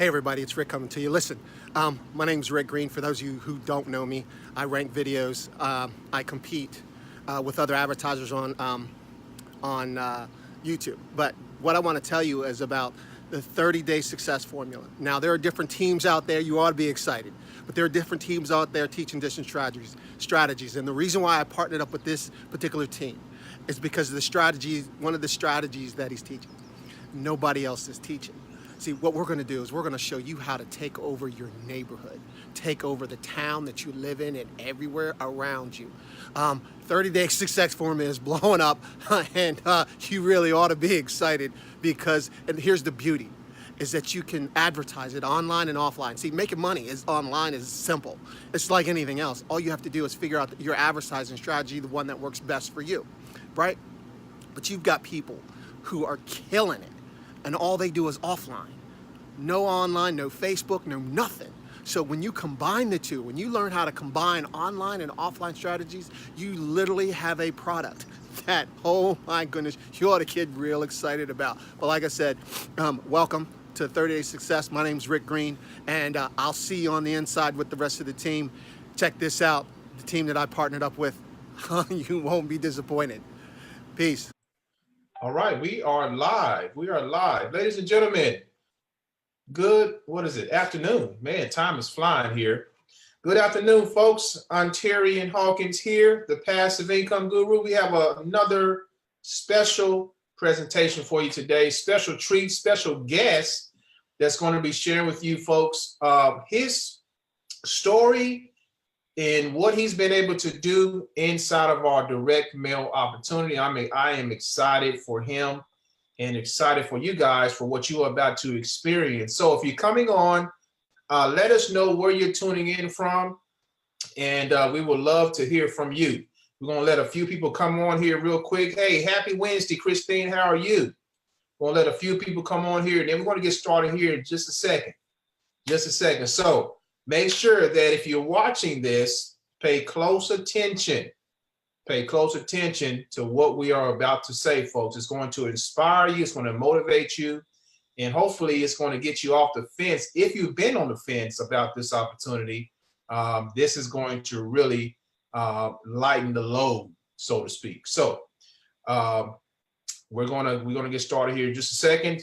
Hey everybody, it's Rick coming to you. Listen, my name's Rick Green. For those of you who don't know me, I rank videos. I compete with other advertisers on YouTube. But what I want to tell you is about the 30-day success formula. Now, there are different teams out there. You ought to be excited. But there are different teams out there teaching different strategies. And the reason why I partnered up with this particular team is because of the strategies, one of the strategies that he's teaching. Nobody else is teaching. See, what we're going to do is we're going to show you how to take over your neighborhood, take over the town that you live in and everywhere around you. 30-day success formula is blowing up, and you really ought to be excited because, and here's the beauty, is that you can advertise it online and offline. See, making money is online is simple. It's like anything else. All you have to do is figure out your advertising strategy, the one that works best for you, right? But you've got people who are killing it, and all they do is offline. No online, no Facebook, no nothing. So when you combine the two, when you learn how to combine online and offline strategies, you literally have a product that, oh my goodness, you ought to get real excited about. Well, like I said, welcome to 30-Day Success. My name's Rick Green, and I'll see you on the inside with the rest of the team. Check this out, the team that I partnered up with. You won't be disappointed. Peace. All right, we are live. We are live. Ladies and gentlemen, good, afternoon. Man, time is flying here. Good afternoon, folks. Ontario Hawkins here, the Passive Income Guru. We have another special presentation for you today. Special treat, special guest that's going to be sharing with you folks his story and what he's been able to do inside of our direct mail opportunity. I am excited for him and excited for you guys for what you are about to experience. So if you're coming on, let us know where you're tuning in from, and we would love to hear from you. We're going to let a few people come on here real quick. Hey, happy Wednesday, Christine. How are you? We're going to let a few people come on here, and then we're going to get started here in just a second. So make sure that if you're watching this, pay close attention. Pay close attention to what we are about to say, folks. It's going to inspire you. It's going to motivate you. And hopefully it's going to get you off the fence. If you've been on the fence about this opportunity, this is going to really lighten the load, so to speak. So we're gonna get started here in just a second.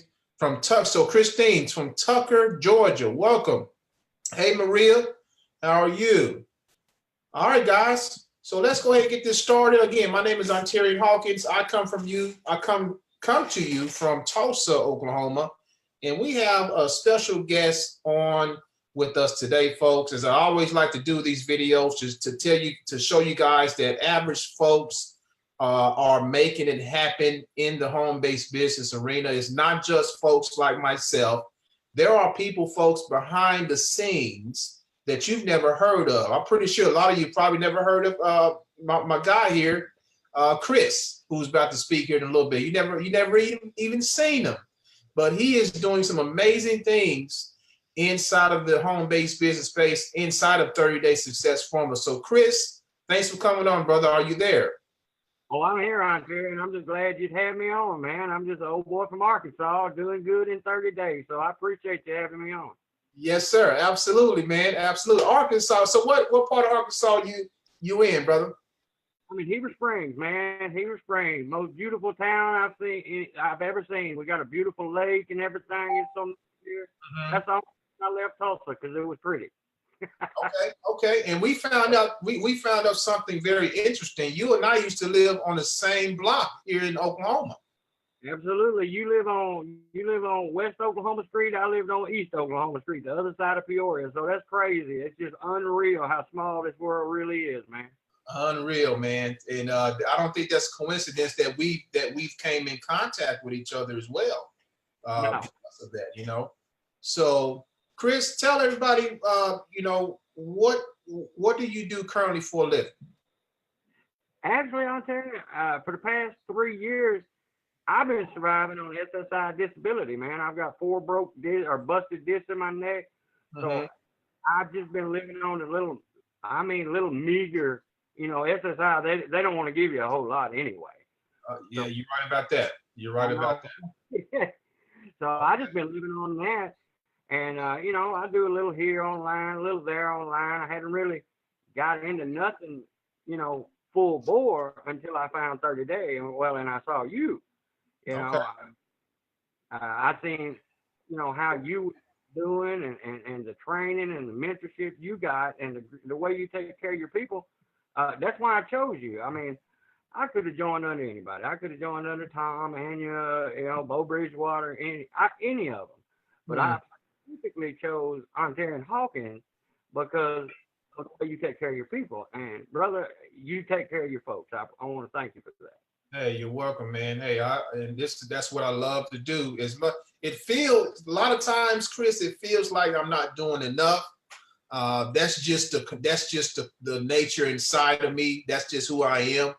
So Christine's from Tucker, Georgia. Welcome. Hey, Maria, how are you? All right, guys. So let's go ahead and get this started. Again, my name is Ontario Hawkins. I come to you from Tulsa, Oklahoma, and we have a special guest on with us today, folks. As I always like to do these videos, just to show you guys that average folks are making it happen in the home-based business arena. It's not just folks like myself. There are people, folks, behind the scenes that you've never heard of. I'm pretty sure a lot of you probably never heard of my guy here, Chris, who's about to speak here in a little bit. You never even seen him, but he is doing some amazing things inside of the home-based business space, inside of 30-Day Success Formula. So, Chris, thanks for coming on, brother. Are you there? Oh, I'm here, Ontario, and I'm just glad you'd have me on, man. I'm just an old boy from Arkansas doing good in 30 days, so I appreciate you having me on. Yes, sir. Absolutely, man. Absolutely. Arkansas. So what part of Arkansas you in, brother? I'm in Heber Springs, man. Heber Springs, most beautiful town I've ever seen. We got a beautiful lake and everything. It's on here. That's the only reason I left Tulsa, because it was pretty. Okay. And we found out something very interesting. You and I used to live on the same block here in Oklahoma. Absolutely. You live on West Oklahoma Street. I lived on East Oklahoma Street, the other side of Peoria. So that's crazy. It's just unreal how small this world really is, man. Unreal, man. And I don't think that's coincidence that we've came in contact with each other as well. No. Because of that, you know. So, Chris, tell everybody, what do you do currently for a living? Actually, Ontario, for the past 3 years, I've been surviving on SSI disability, man. I've got 4 busted discs in my neck. So I've just been living on a little meager, SSI. They don't want to give you a whole lot anyway. Yeah, you're right about that. So I just been living on that. And you know, I do a little here online, a little there online. I hadn't really got into nothing, you know, full bore until I found 30 Day. And well, and I saw you. You Okay. know, I seen, you know, how you doing and the training and the mentorship you got and the way you take care of your people. That's why I chose you. I mean, I could have joined under anybody. I could have joined under Tom, Anya, you know, Bo Bridgewater, any of them. But I specifically chose Ontario Hawkins because of the way you take care of your people. And brother, you take care of your folks. I want to thank you for that. Hey, you're welcome, man. Hey, that's what I love to do. It feels a lot of times, Chris, it feels like I'm not doing enough. That's just the nature inside of me. That's just who I am.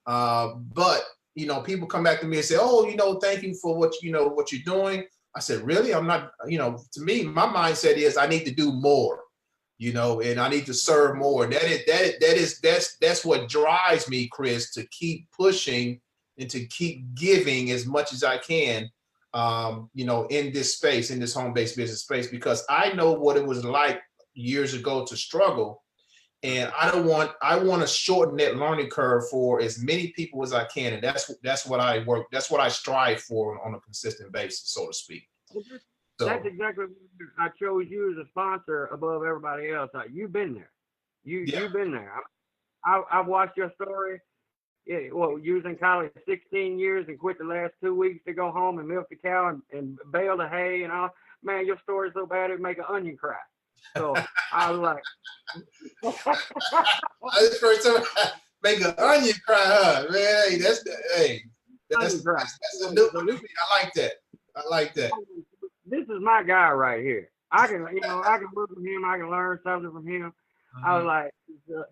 But you know, people come back to me and say, "Oh, you know, thank you for what you're doing." I said, "Really? I'm not." You know, to me, my mindset is I need to do more. You know, and I need to serve more. That's what drives me, Chris, to keep pushing and to keep giving as much as I can. You know, in this space, in this home-based business space, because I know what it was like years ago to struggle. And I want to shorten that learning curve for as many people as I can. And that's what I strive for on a consistent basis, so to speak. So that's exactly what I chose you as a sponsor above everybody else. You've been there. You've been there. I've watched your story. Yeah, well, you was in college 16 years and quit the last 2 weeks to go home and milk the cow and bale the hay and all. Man, your story's so bad it'd make an onion cry. So I was like, that's the first time I make an onion cry, huh? Man, hey, that's a new one. I like that. I like that. This is my guy right here. I can work with him. I can learn something from him. I was like,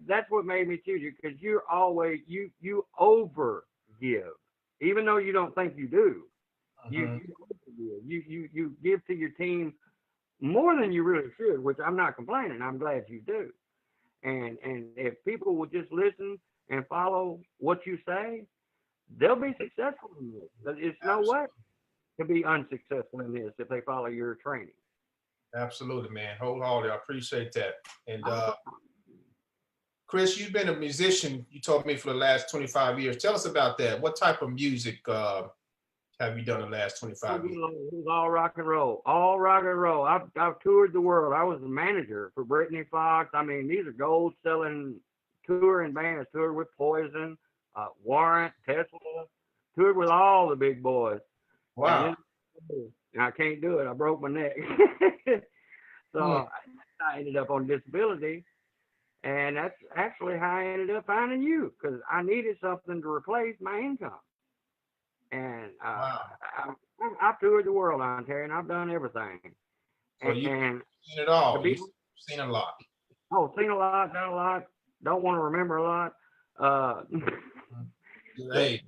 that's what made me choose you, because you're always you over give, even though you don't think you do. You give to your team more than you really should, which I'm not complaining. I'm glad you do. And if people will just listen and follow what you say, they'll be successful in this. It's no way to be unsuccessful in this if they follow your training. Absolutely, man. Wholeheartedly. I appreciate that. And Chris, you've been a musician, you told me, for the last 25 years. Tell us about that. What type of music have you done the last 25 years? It was all rock and roll. All rock and roll. I've toured the world. I was the manager for Brittany Fox. I mean, these are gold-selling touring bands. Toured with Poison, Warrant, Tesla. Toured with all the big boys. Wow. And I can't do it. I broke my neck. So I ended up on disability. And that's actually how I ended up finding you, because I needed something to replace my income. And I've toured the world, Ontario, and I've done everything. So you've seen it all. You've seen a lot. Oh, seen a lot, done a lot. Don't want to remember a lot. Hey,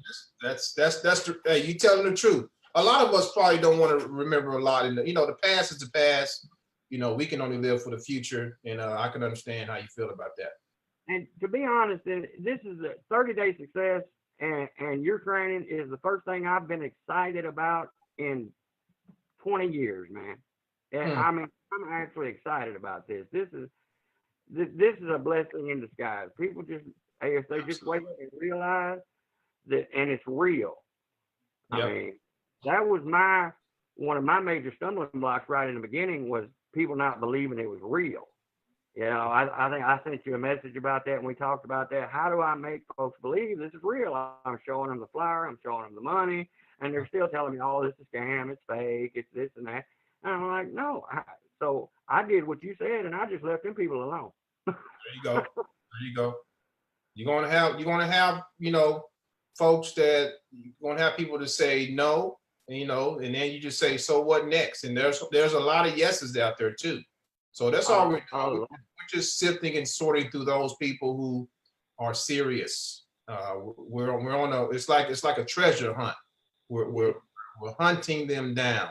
hey, you telling the truth. A lot of us probably don't want to remember a lot. And the past is the past. You know, we can only live for the future, and I can understand how you feel about that. And to be honest, this is a 30-day success, and your training is the first thing I've been excited about in 20 years, man. And I mean, I'm actually excited about this. This is a blessing in disguise. People if they just wake up and realize that, and it's real. Yep. I mean, that was one of my major stumbling blocks right in the beginning, was people not believing it was real. You know, I think I sent you a message about that, and we talked about that. How do I make folks believe this is real? I'm showing them the flyer, I'm showing them the money, and they're still telling me, oh, this is a scam, it's fake, it's this and that. And I'm like, no. So I did what you said, and I just left them people alone. There you go. There you go. You're gonna have, folks that you're gonna have people to say no, and then you just say, so what next? And there's a lot of yeses out there too. So that's all we're doing. We're just sifting and sorting through those people who are serious. We're on it's like a treasure hunt. We're hunting them down,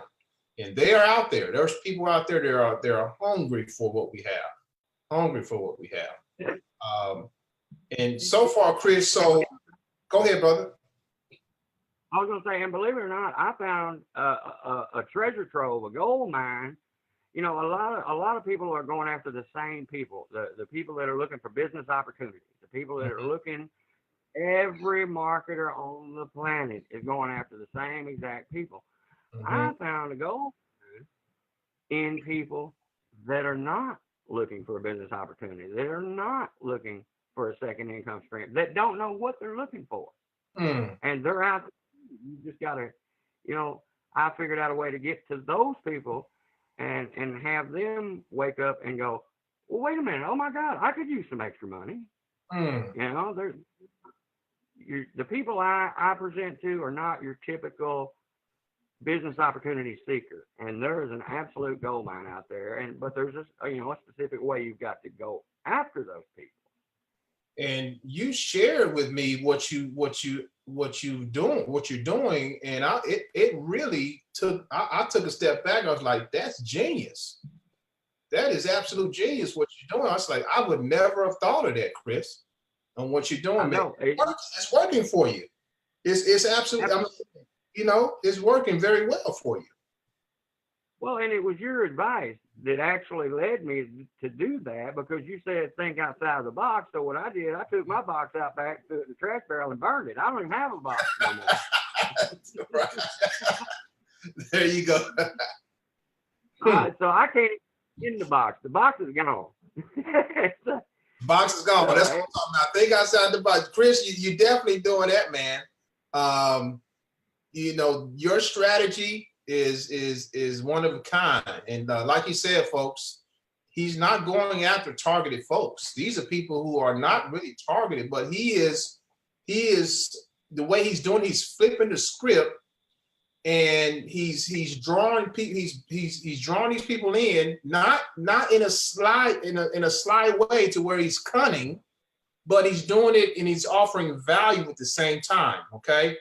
and they are out there. There's people out there that are hungry for what we have. And so far, Chris. So go ahead, brother. I was gonna say, and believe it or not, I found a treasure trove, a gold mine, you know, a lot of people are going after the same people, the people that are looking for business opportunities, the people that are looking. Every marketer on the planet is going after the same exact people. I found a goal in people that are not looking for a business opportunity, that are not looking for a second income stream, that don't know what they're looking for. And they're out there. You just got to, you know, I figured out a way to get to those people and have them wake up and go, well, wait a minute. Oh, my God, I could use some extra money. You know, the people I present to are not your typical business opportunity seeker, and there is an absolute gold mine out there. But there's a specific way you've got to go after those people. And you shared with me what you're doing, and it really took. I took a step back. I was like, that's genius. That is absolute genius what you're doing. I was like, I would never have thought of that, Chris. On what you're doing, man. It's working for you. It's absolutely, I mean, you know, it's working very well for you. Well, and it was your advice that actually led me to do that, because you said think outside of the box. So what I did, I took my box out back to the trash barrel and burned it. I don't even have a box no more. There you go. So I can't get in the box. The box is gone. Box is gone. That's what I'm talking about. Think outside the box. Chris, you definitely doing that, man. You know, your strategy is one of a kind. And like you said, folks, he's not going after targeted folks. These are people who are not really targeted, but he is the way he's doing, he's flipping the script, and he's drawing people, he's drawing these people in, not in a sly way to where he's cunning, but he's doing it and he's offering value at the same time. Okay,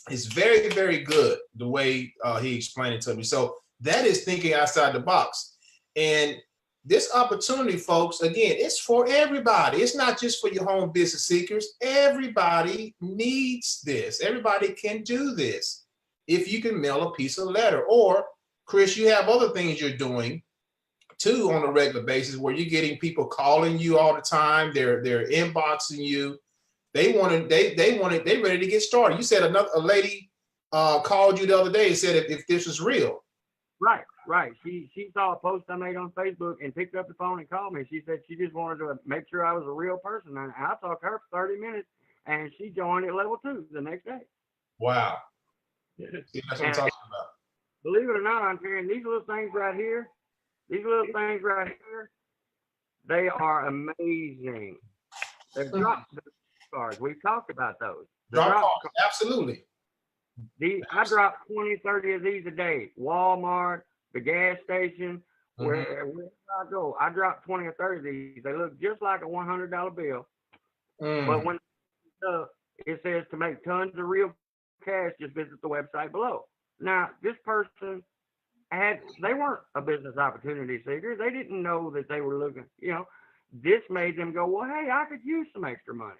it's very, very good the way he explained it to me. So that is thinking outside the box. And this opportunity, folks, again, it's for everybody. It's not just for your home business seekers. Everybody needs this. Everybody can do this. If you can mail a piece of letter, or Chris, you have other things you're doing too on a regular basis where you're getting people calling you all the time. They're inboxing you. They ready to get started. You said a lady called you the other day and said if this was real. Right. She saw a post I made on Facebook and picked up the phone and called me. She said she just wanted to make sure I was a real person. And I talked to her for 30 minutes, and she joined at level 2 the next day. Wow. See, that's what I'm talking about. Believe it or not, I'm hearing these little things right here, they are amazing. They're drop cards. We've talked about those. Drop cards, absolutely. I drop 20, 30 of these a day. Walmart, the gas station, wherever I go, I drop 20 or 30 of these. They look just like a $100 bill. But when it says to make tons of real cash, just visit the website below. Now, this person they weren't a business opportunity seeker. They didn't know that they were looking, this made them go, well, hey, I could use some extra money.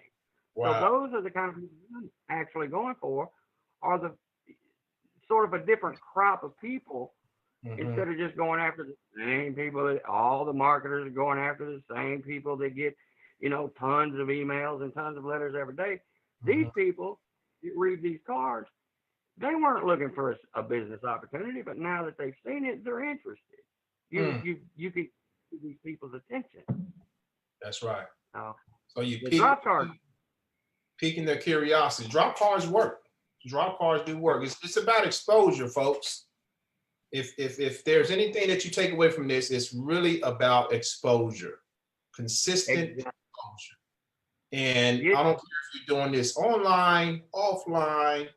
Wow. So those are the kind of people I'm actually going for, are the sort of a different crop of people, instead of just going after the same people that all the marketers are going after, the same people that get, tons of emails and tons of letters every day. These people that read these cards, they weren't looking for a business opportunity, but now that they've seen it, they're interested. You can get these people's attention. That's right. So you piquing their curiosity. Drop cards work. Drop cards do work. It's about exposure, folks. If there's anything that you take away from this, it's really about exposure, consistent exposure. And I don't care if you're doing this online, offline.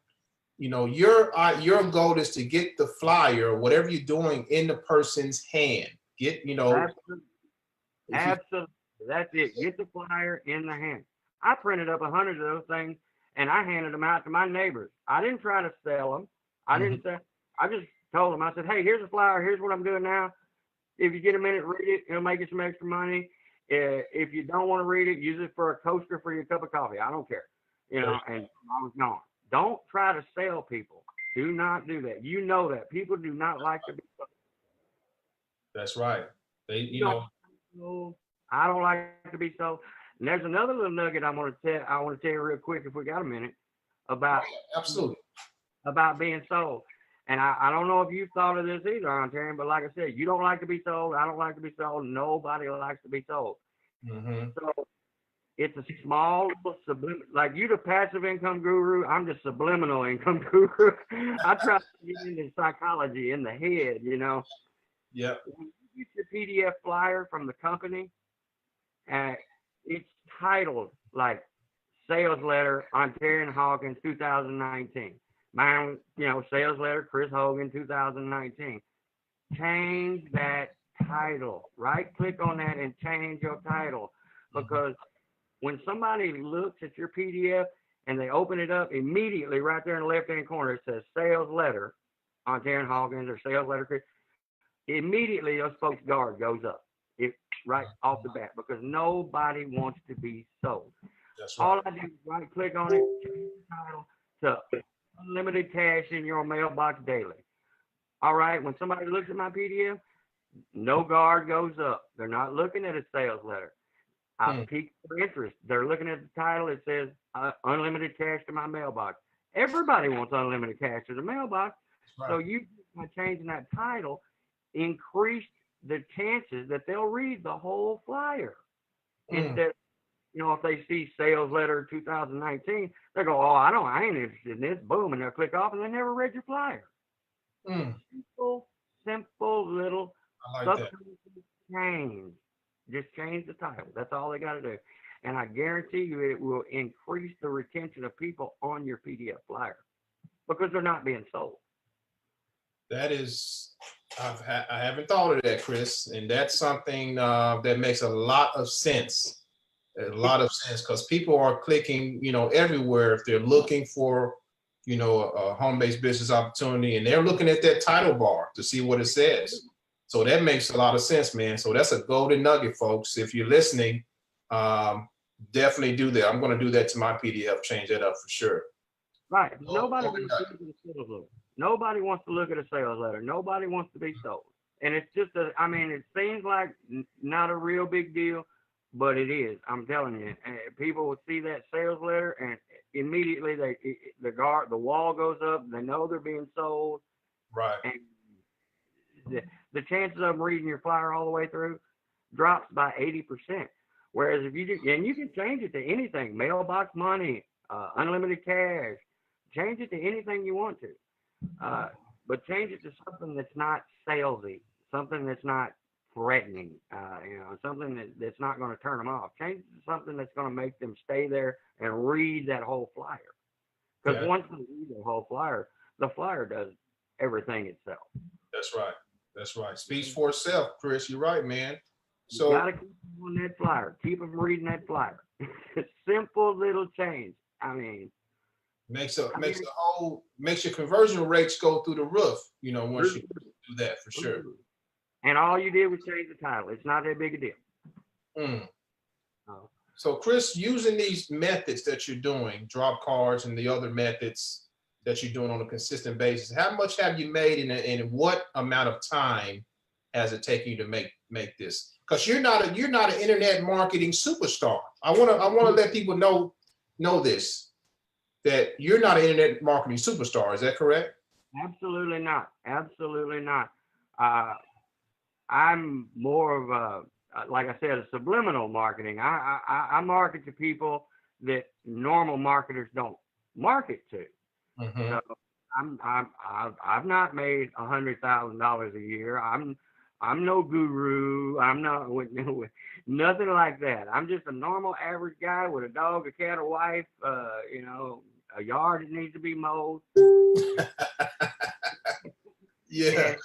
Your goal is to get the flyer, whatever you're doing, in the person's hand. Absolutely. That's it. Get the flyer in the hand. I printed up 100 of those things, and I handed them out to my neighbors. I didn't try to sell them. I just told them, I said, hey, here's a flyer. Here's what I'm doing now. If you get a minute, read it. It'll make you some extra money. If you don't want to read it, use it for a coaster for your cup of coffee. I don't care. And I was gone. Don't try to sell people. Do not do that. You know that. People do not like to be sold. That's right. They, I don't like to be sold. And there's another little nugget I want to tell you real quick if we got a minute about absolutely being sold. And I don't know if you've thought of this either, Ontario, but like I said, you don't like to be sold. I don't like to be sold. Nobody likes to be sold. Mm-hmm. So it's a small subliminal, like you the passive income guru, I'm the subliminal income guru. I try to get into psychology in the head, you know. Yeah. When you get your PDF flyer from the company, it's titled like sales letter Ontario Hawkins 2019. Mine, sales letter Chris Hogan 2019. Change that title. Right click on that and change your title, because when somebody looks at your PDF and they open it up, immediately right there in the left-hand corner, it says sales letter Ontario Hawkins or sales letter Chris. Immediately those folks' guard goes up. Right off the bat, because nobody wants to be sold. That's right. All I do is right click on it, change the title to unlimited cash in your mailbox daily. All right, when somebody looks at my PDF, no guard goes up. They're not looking at a sales letter. I pique their interest. They're looking at the title. It says unlimited cash to my mailbox. Everybody wants unlimited cash to the mailbox. Right. So you, by changing that title, increased the chances that they'll read the whole flyer. Instead, if they see sales letter 2019, they go, oh, I ain't interested in this. Boom, and they'll click off, and they never read your flyer. Simple little change. Just change the title. That's all they got to do. And I guarantee you it will increase the retention of people on your PDF flyer because they're not being sold. That is, I haven't thought of that, Chris. And that's something that makes a lot of sense. A lot of sense, because people are clicking, everywhere if they're looking for, a home-based business opportunity, and they're looking at that title bar to see what it says. So that makes a lot of sense, man. So that's a golden nugget, folks. If you're listening, definitely do that. I'm going to do that to my PDF, change that up for sure. Right. Nobody wants to look at a sales letter. Nobody wants to look at a sales letter. Nobody wants to be sold. And it's just it seems like not a real big deal, but it is. I'm telling you. People will see that sales letter and immediately the wall goes up. They know they're being sold. Right. And the chances of them reading your flyer all the way through drops by 80%. Whereas if you can change it to anything, mailbox money, unlimited cash, change it to anything you want to. But change it to something that's not salesy, something that's not threatening, something that's not going to turn them off. Change it to something that's going to make them stay there and read that whole flyer. Because once they read the whole flyer, the flyer does everything itself. That's right. That's right. Speaks for itself, Chris. You're right, man. So you gotta keep them on that flyer. Keep them reading that flyer. Simple little change. Makes your conversion rates go through the roof. Once you do that, for sure. And all you did was change the title. It's not that big a deal. So, Chris, using these methods that you're doing, drop cards and the other methods that you're doing on a consistent basis, how much have you made and what amount of time has it taken you to make this? Because you're not an internet marketing superstar. I want to let people know this, that you're not an internet marketing superstar. Is that correct? Absolutely not. Absolutely not. I'm more of a, like I said, a subliminal marketing. I market to people that normal marketers don't market to. So I've not made $100,000 a year. I'm no guru. I'm not with nothing like that. I'm just a normal average guy with a dog, a cat, a wife, a yard that needs to be mowed. Yeah. And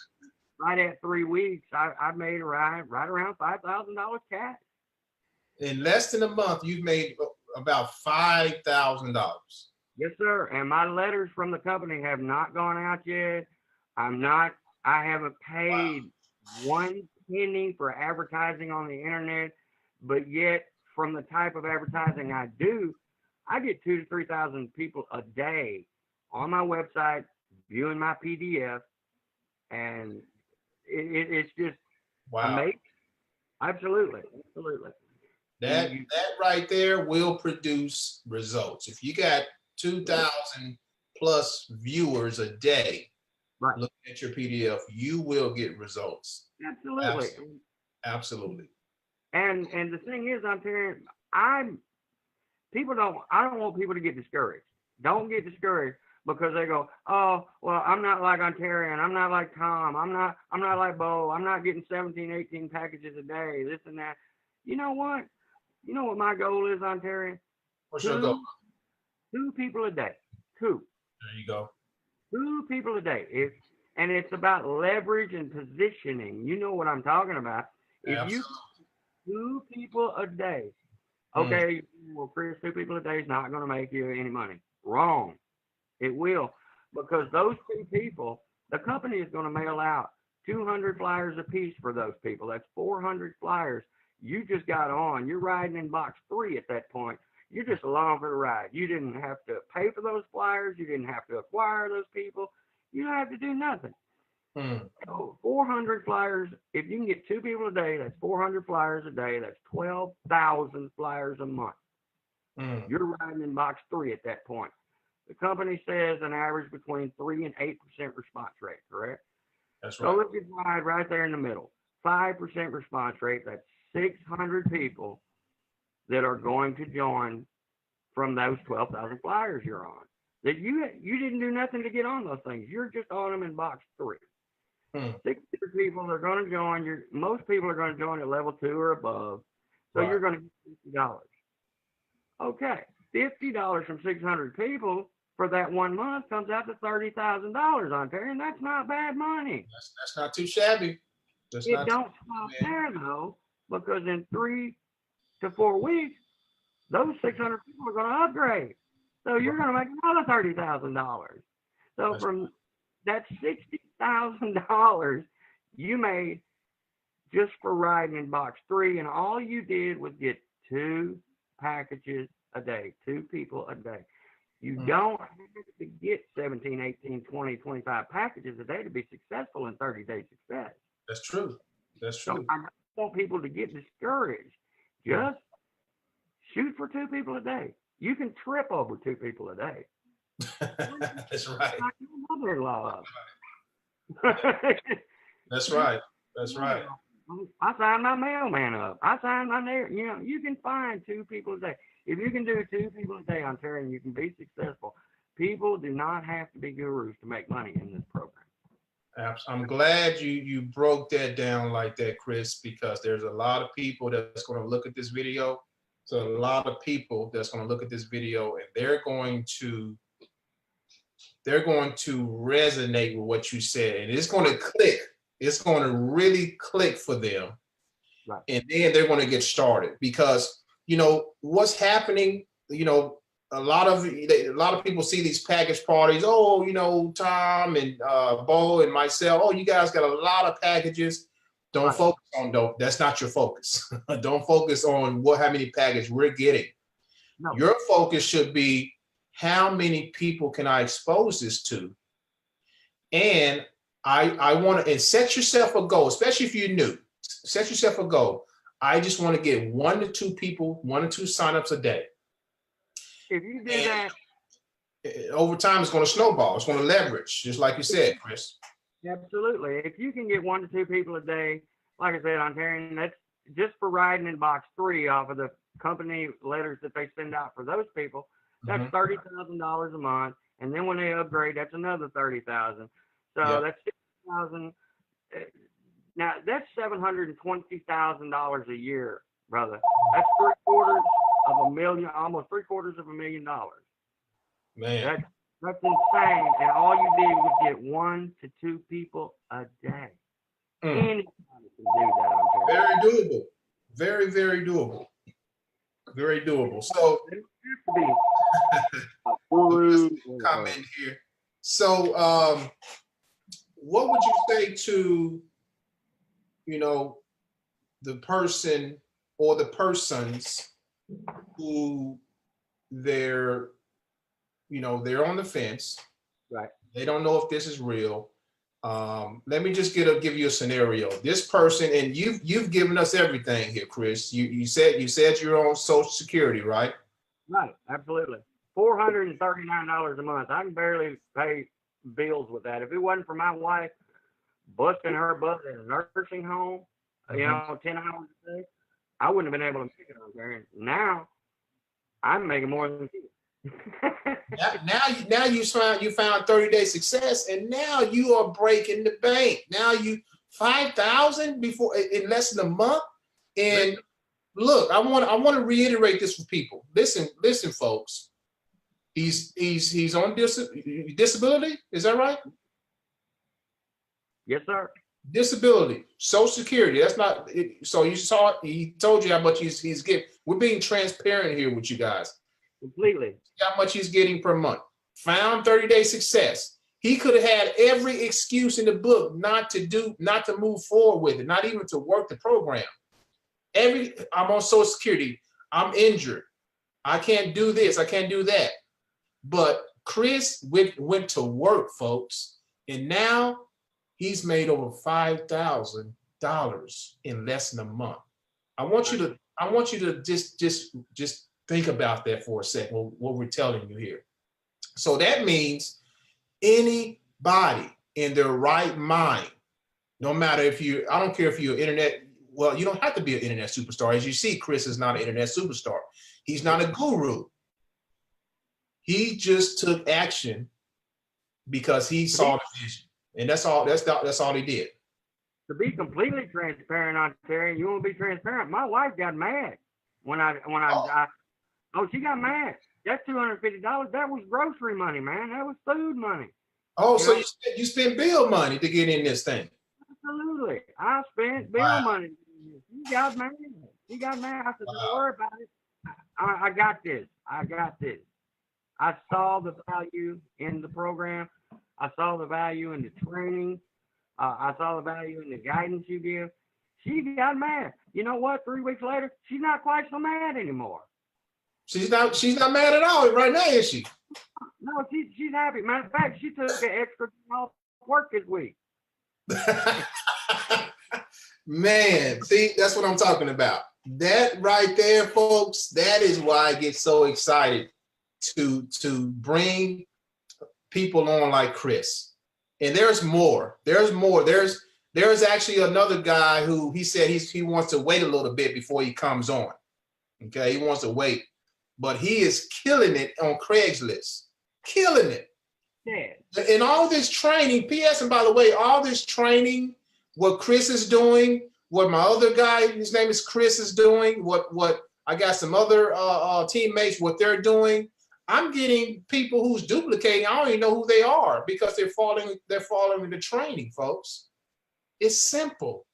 right at 3 weeks, I made right around $5,000 cash. In less than a month, you've made about $5,000. Yes, sir. And my letters from the company have not gone out yet. I haven't paid one penny for advertising on the internet, but yet from the type of advertising I do, I get 2,000 to 3,000 people a day on my website viewing my PDF, and it's just Wow. Absolutely. That right there will produce results. If you got 2,000 plus viewers a day Right. looking at your PDF, you will get results. Absolutely. Absolutely. And the thing is, I don't want people to get discouraged. Don't get discouraged because they go, oh, well, I'm not like Ontarian. I'm not like Tom. I'm not like Bo. I'm not getting 17, 18 packages a day, this and that. You know what? You know what my goal is, Ontarian? What's your goal? 2 people a day. 2. There you go. 2 people a day. It's about leverage and positioning. You know what I'm talking about. If Absolutely. you 2 people a day, okay, well, Chris, 2 people a day is not going to make you any money. Wrong. It will, because those 2 people, the company is going to mail out 200 flyers a piece for those people. That's 400 flyers. You just got on. You're riding in box 3 at that point. You're just along for the ride. You didn't have to pay for those flyers. You didn't have to acquire those people. You don't have to do nothing. So 400 flyers, if you can get 2 people a day, that's 400 flyers a day. That's 12,000 flyers a month. You're riding in box 3 at that point. The company says an average between 3 and 8% response rate, correct? That's right. So let's just ride right there in the middle. 5% response rate, that's 600 people that are going to join from those 12,000 flyers you're on. That you didn't do nothing to get on those things. You're just on them in box 3. 600 people are going to join. Most people are going to join at level 2 or above. So You're going to get $50. Okay, $50 from 600 people for that 1 month comes out to $30,000 on there, and that's not bad money. That's not too shabby. It don't stop there though, because in 3 to 4 weeks, those 600 people are going to upgrade. So you're going to make another $30,000. So from that $60,000 you made just for riding in box 3, and all you did was get 2 packages a day, 2 people a day. You don't have to get 17, 18, 20, 25 packages a day to be successful in 30-day success. That's true. So I don't want people to get discouraged. Just shoot for 2 people a day. You can trip over 2 people a day. That's right. Like your mother-in-law. That's right. That's right. I signed my mailman up. I signed my neighbor. You can find 2 people a day. If you can do 2 people a day, Ontarian, you can be successful. People do not have to be gurus to make money in this program. I'm glad you broke that down like that, Chris, because there's a lot of people that's going to look at this video. So a lot of people that's going to look at this video, and they're going to resonate with what you said, and it's going to click. It's going to really click for them. Right. And then they're going to get started, because what's happening, a lot of people see these package parties. Oh, Tom and Bo and myself. Oh, you guys got a lot of packages. Don't focus on that's not your focus. Don't focus on how many packages we're getting. No. Your focus should be, how many people can I expose this to? And I want to, and set yourself a goal, especially if you're new. Set yourself a goal. I just want to get 1 to 2 people, 1 to 2 signups a day. If you do that, over time, it's going to snowball. It's going to leverage, just like you said, Chris. Absolutely. If you can get 1 to 2 people a day, like I said, Ontarian, that's just for riding in box 3 off of the company letters that they send out for those people. That's $30,000 a month, and then when they upgrade, that's another $30,000. So that's $60,000. Now that's $720,000 a year, brother. That's $750,000, almost $750,000. Man, that's insane. And all you did was get 1 to 2 people a day. Anybody can do that. Very doable. Very, very doable. Very doable. So, comment here. So, what would you say to, the person or the persons who they're on the fence. Right. They don't know if this is real. Let me just give you a scenario. This person, and you've given us everything here, Chris. You said you're on Social Security, right? Right, absolutely. $439 a month. I can barely pay bills with that. If it wasn't for my wife busting her butt at a nursing home, 10 hours a day, I wouldn't have been able to make it on there. And now I'm making more than she. now you found 30-day success, and now you are breaking the bank. Now you 5,000 before in less than a month. And look, I want to reiterate this for people. Listen, folks. He's on disability. Is that right? Yes, sir. Disability, Social Security. That's not. So you saw. He told you how much he's getting. We're being transparent here with you guys. Completely. How much he's getting per month. Found 30-day success. He could have had every excuse in the book not to move forward with it, not even to work the program. I'm on Social Security. I'm injured. I can't do this. I can't do that. But Chris went to work, folks, and now he's made over $5,000 in less than a month. I want you to just think about that for a second. What we're telling you here. So that means anybody in their right mind, no matter I don't care if you're internet. Well, you don't have to be an internet superstar. As you see, Chris is not an internet superstar. He's not a guru. He just took action because he saw the vision, and that's all. That's all he did. To be completely transparent on Terry, you want to be transparent. My wife got mad when she got mad. That's $250. That was grocery money, man. That was food money. Oh, so you spent bill money to get in this thing? Absolutely, I spent bill money. She got mad. She got mad. I said, "Don't worry about it. I got this. I got this." I saw the value in the program. I saw the value in the training. I saw the value in the guidance you give. She got mad. You know what? 3 weeks later, she's not quite so mad anymore. She's not mad at all right now, is she? No, she's happy. Matter of fact, she took an extra day off work this week. Man, see, that's what I'm talking about. That right there, folks, that is why I get so excited to bring people on like Chris. And there's more. There's actually another guy who he said he wants to wait a little bit before he comes on. Okay, he wants to wait. But he is killing it on Craigslist. Killing it. Yeah. And all this training, P.S. and by the way, all this training, what Chris is doing, what my other guy, his name is Chris, is doing, what I got some other teammates, what they're doing. I'm getting people who's duplicating. I don't even know who they are because they're following the training, folks. It's simple.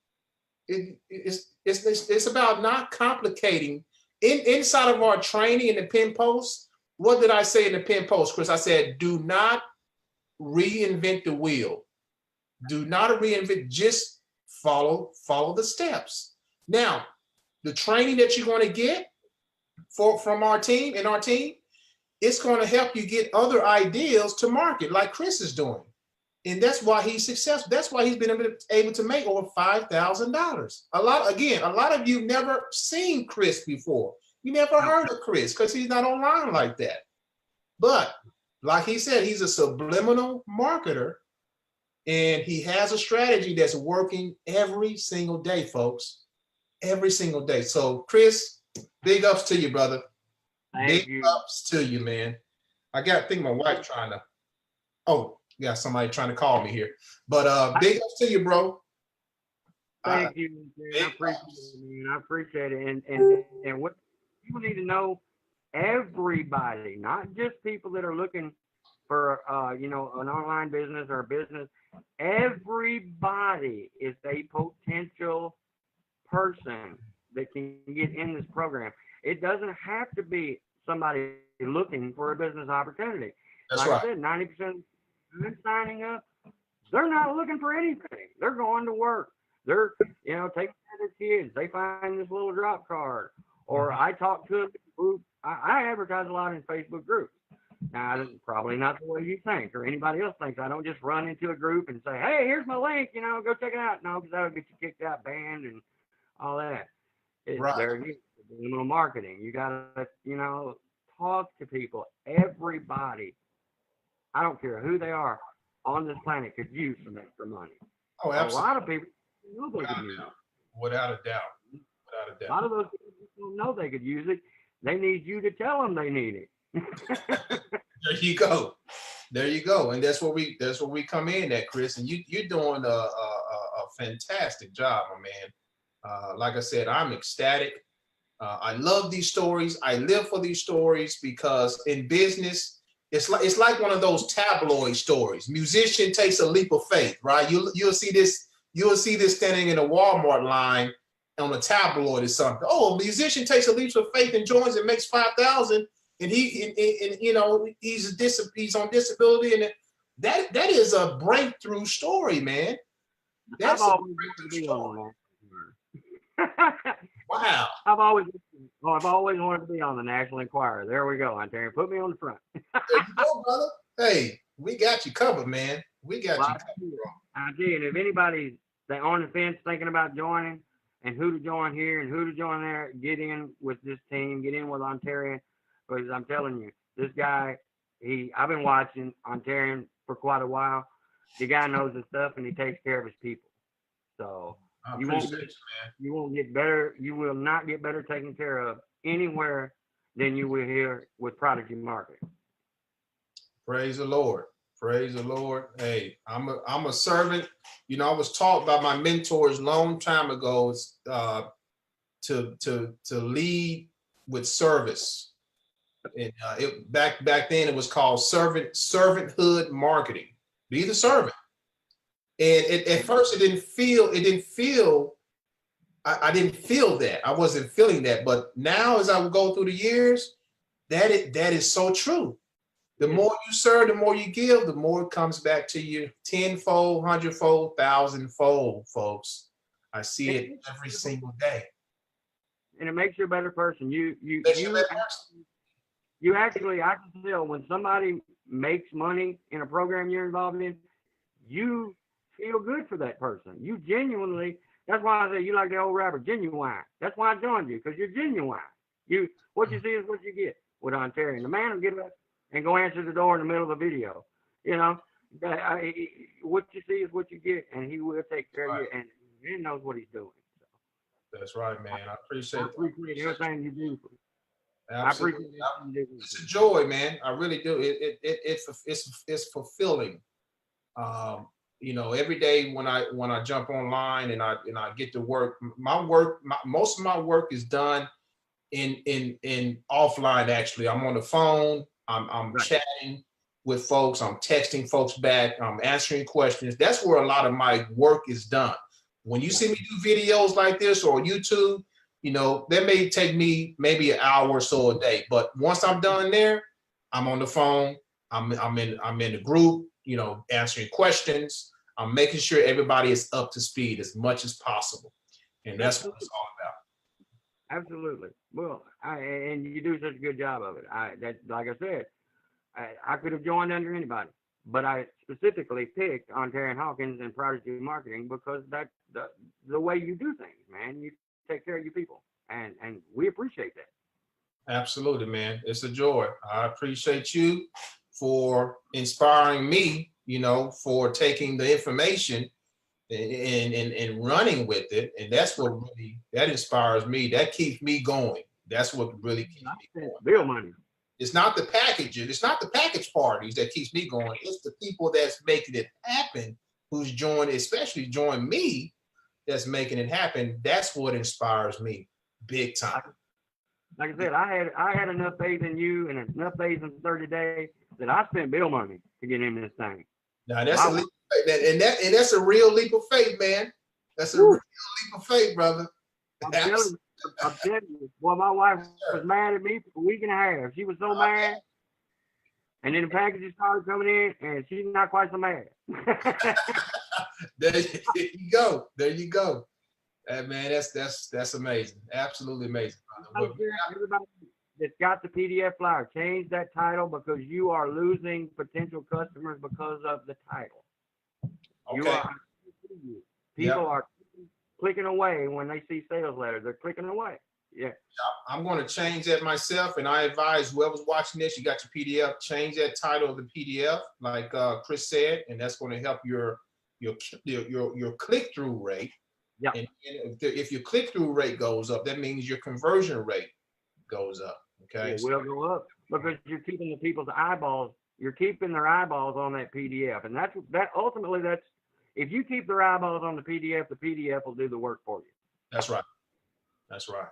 It's about not complicating. Inside of our training in the pin post, what did I say in the pin post, Chris? I said, do not reinvent the wheel. Do not reinvent, just follow the steps. Now, the training that you're going to get from our team, it's going to help you get other ideas to market like Chris is doing. And that's why he's successful. That's why he's been able to make over $5,000. A lot of you never seen Chris before. You never heard of Chris because he's not online like that. But like he said, he's a subliminal marketer, and he has a strategy that's working every single day, folks. Every single day. So, Chris, big ups to you, brother. Big ups to you, man. I think my wife trying to. Oh, yeah, somebody trying to call me here. But big ups to you, bro. Thank you, man. I appreciate it, And what people need to know, everybody, not just people that are looking for an online business or a business. Everybody is a potential person that can get in this program. It doesn't have to be somebody looking for a business opportunity. That's like right. I said, 90% of them signing up, they're not looking for anything. They're going to work. They're, taking care of their kids. They find this little drop card. Or I talk to a group. I advertise a lot in Facebook groups. Now, probably not the way you think or anybody else thinks. I don't just run into a group and say, hey, here's my link, go check it out. No, because that would get you kicked out, banned, and all that. Right. There again, subliminal marketing. You got to, talk to people. Everybody, I don't care who they are on this planet, could use some extra money. Oh, absolutely. A lot of people know they could use it. Without a doubt. Without a doubt. A lot of those people don't know they could use it. They need you to tell them they need it. There you go. There you go. And that's where we come in at, Chris. And you're doing a fantastic job, my man. Like I said, I'm ecstatic. I love these stories. I live for these stories because in business, it's like one of those tabloid stories. Musician takes a leap of faith, right? You'll see this standing in a Walmart line on a tabloid or something. Oh, a musician takes a leap of faith and joins and makes 5,000, and he's on disability, and that is a breakthrough story, man. That's a breakthrough story. Wow. I've always wanted to be on the National Enquirer. There we go, Ontario. Put me on the front. There you go, brother. Hey, we got you covered, man. We got you covered, bro. I tell you, and if anybody's on the fence thinking about joining and who to join here and who to join there, get in with this team, get in with Ontario, because I'm telling you, this guy, I've been watching Ontario for quite a while. The guy knows his stuff and he takes care of his people. So you won't get better. You will not get better taken care of anywhere than you will here with Prodigy Marketing. Praise the Lord. Praise the Lord. Hey, I'm a servant. I was taught by my mentors a long time ago to lead with service. And back then it was called servanthood marketing. Be the servant. And at first I didn't feel that. I wasn't feeling that. But now as I would go through the years, that is so true. The more you serve, the more you give, the more it comes back to you tenfold, hundredfold, thousandfold, folks. I see it every single day. And it makes you a better person. You actually, I can tell when somebody makes money in a program you're involved in, you feel good for that person. You genuinely, that's why I say you like the old rapper, genuine. That's why I joined you, because you're genuine. What you see is what you get with Ontario. The man will get up and go answer the door in the middle of a video. What you see is what you get, and he will take care of you, and he knows what he's doing. So. That's right, man. I appreciate everything you do. Absolutely. I appreciate everything you do. It's a joy, man. I really do. It's fulfilling. Every day when I jump online and I get to work, most of my work is done in offline. Actually, I'm on the phone. I'm right. Chatting with folks. I'm texting folks back. I'm answering questions. That's where a lot of my work is done. When you see me do videos like this or YouTube, that may take me maybe an hour or so a day. But once I'm done there, I'm on the phone. I'm in the group, answering questions. I'm making sure everybody is up to speed as much as possible. And that's what it's all about. Absolutely. Well, and you do such a good job of it. Like I said, I could have joined under anybody, but I specifically picked Ontario Hawkins and Prodigy Marketing because that's the way you do things, man. You take care of your people, and we appreciate that. Absolutely, man. It's a joy. I appreciate you for inspiring me, for taking the information and running with it. And that's what really, that inspires me. That keeps me going. That's what really keeps me going. Bill money. It's not the packages. It's not the package parties that keeps me going. It's the people that's making it happen, who's especially join me, that's making it happen. That's what inspires me big time. Like I said, I had enough faith in you and enough faith in 30 days that I spent bill money to get in this thing. Now that's a leap of faith, and that's a real leap of faith, man. That's a real leap of faith, brother. I'm telling you, boy, my wife was mad at me for a week and a half. She was so mad. And then the packages started coming in, and she's not quite so mad. There you go. There you go. Man, that's amazing. Absolutely amazing, brother. that's got the PDF flyer, change that title because you are losing potential customers because of the title. You Okay. are, people Yep. are clicking away when they see sales letters. They're clicking away. Yeah. I'm going to change that myself, and I advise whoever's watching this, you got your PDF, change that title of the PDF, like Chris said, and that's going to help your click-through rate. Yeah. And if your click-through rate goes up, that means your conversion rate goes up. Okay. It will go up because you're keeping the people's eyeballs. You're keeping their eyeballs on that PDF, and that's ultimately that's if you keep their eyeballs on the PDF will do the work for you. That's right. That's right.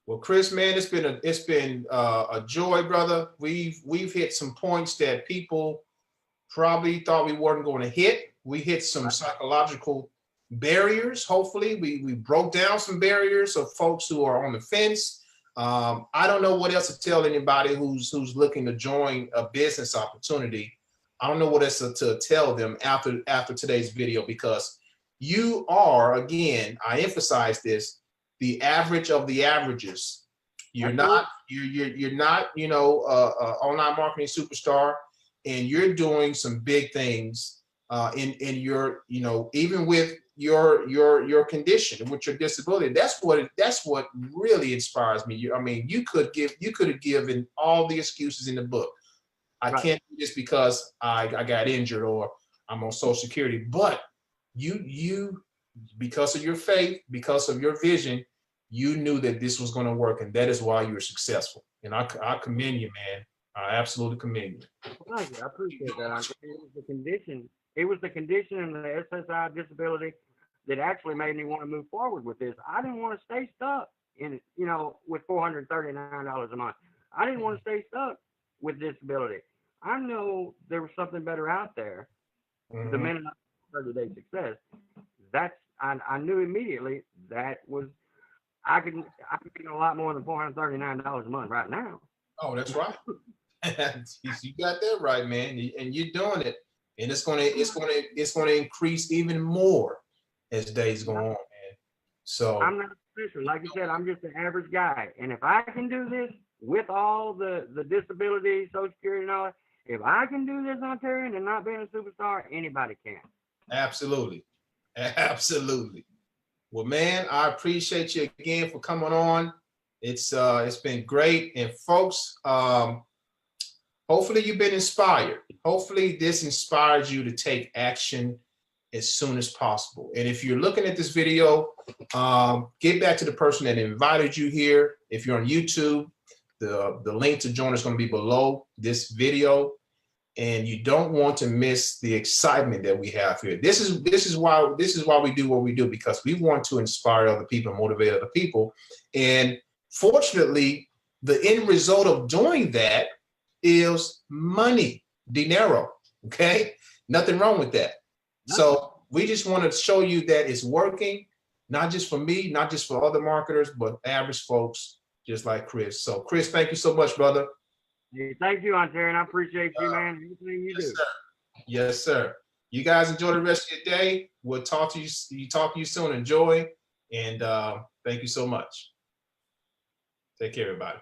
Well, Chris, man, it's been a joy, brother. We've hit some points that people probably thought we weren't going to hit. We hit some psychological barriers. Hopefully, we broke down some barriers of folks who are on the fence. I don't know what else to tell anybody who's looking to join a business opportunity. I don't know what else to tell them after today's video, because you are, again, I emphasize this, the average of the averages. You're not, you know, online marketing superstar, and you're doing some big things in your, you know, even with your condition, with your disability. That's what really inspires me. I mean, you could have given all the excuses in the book. I can't do this because I got injured or I'm on Social Security, but you because of your faith, because of your vision, you knew that this was going to work, and that is why you were successful. And I commend you, man. I absolutely commend you. Thank you. I appreciate that. It was the condition. It was the condition and the SSI disability that actually made me want to move forward with this. I didn't want to stay stuck in, you know, with $439 a month. I didn't want to stay stuck with disability. I know there was something better out there. Mm-hmm. The minute I heard today's success, I knew immediately that was I can make a lot more than $439 a month right now. Oh, that's right. You got that right, man. And you're doing it, and it's gonna increase even more as days go on, man. So I'm not special, like you said. I'm just an average guy, and if I can do this with all the disability, Social Security, and all that, if I can do this, Ontarian, and not being a superstar, anybody can. Absolutely, absolutely. Well, man, I appreciate you again for coming on. It's been great, and folks, hopefully you've been inspired. Hopefully this inspires you to take action as soon as possible. And if you're looking at this video, get back to the person that invited you here. If you're on YouTube, the link to join is going to be below this video. And you don't want to miss the excitement that we have here. This is why we do what we do, because we want to inspire other people, motivate other people. And fortunately, the end result of doing that is money, dinero. Okay, nothing wrong with that. No. So we just want to show you that it's working, not just for me, not just for other marketers, but average folks just like Chris. So Chris, thank you so much, brother. Hey, thank you, Ontarian. I appreciate you, man. Everything you do. Sir. Yes, sir. You guys enjoy the rest of your day. We'll talk to you soon. Enjoy, and thank you so much. Take care, everybody.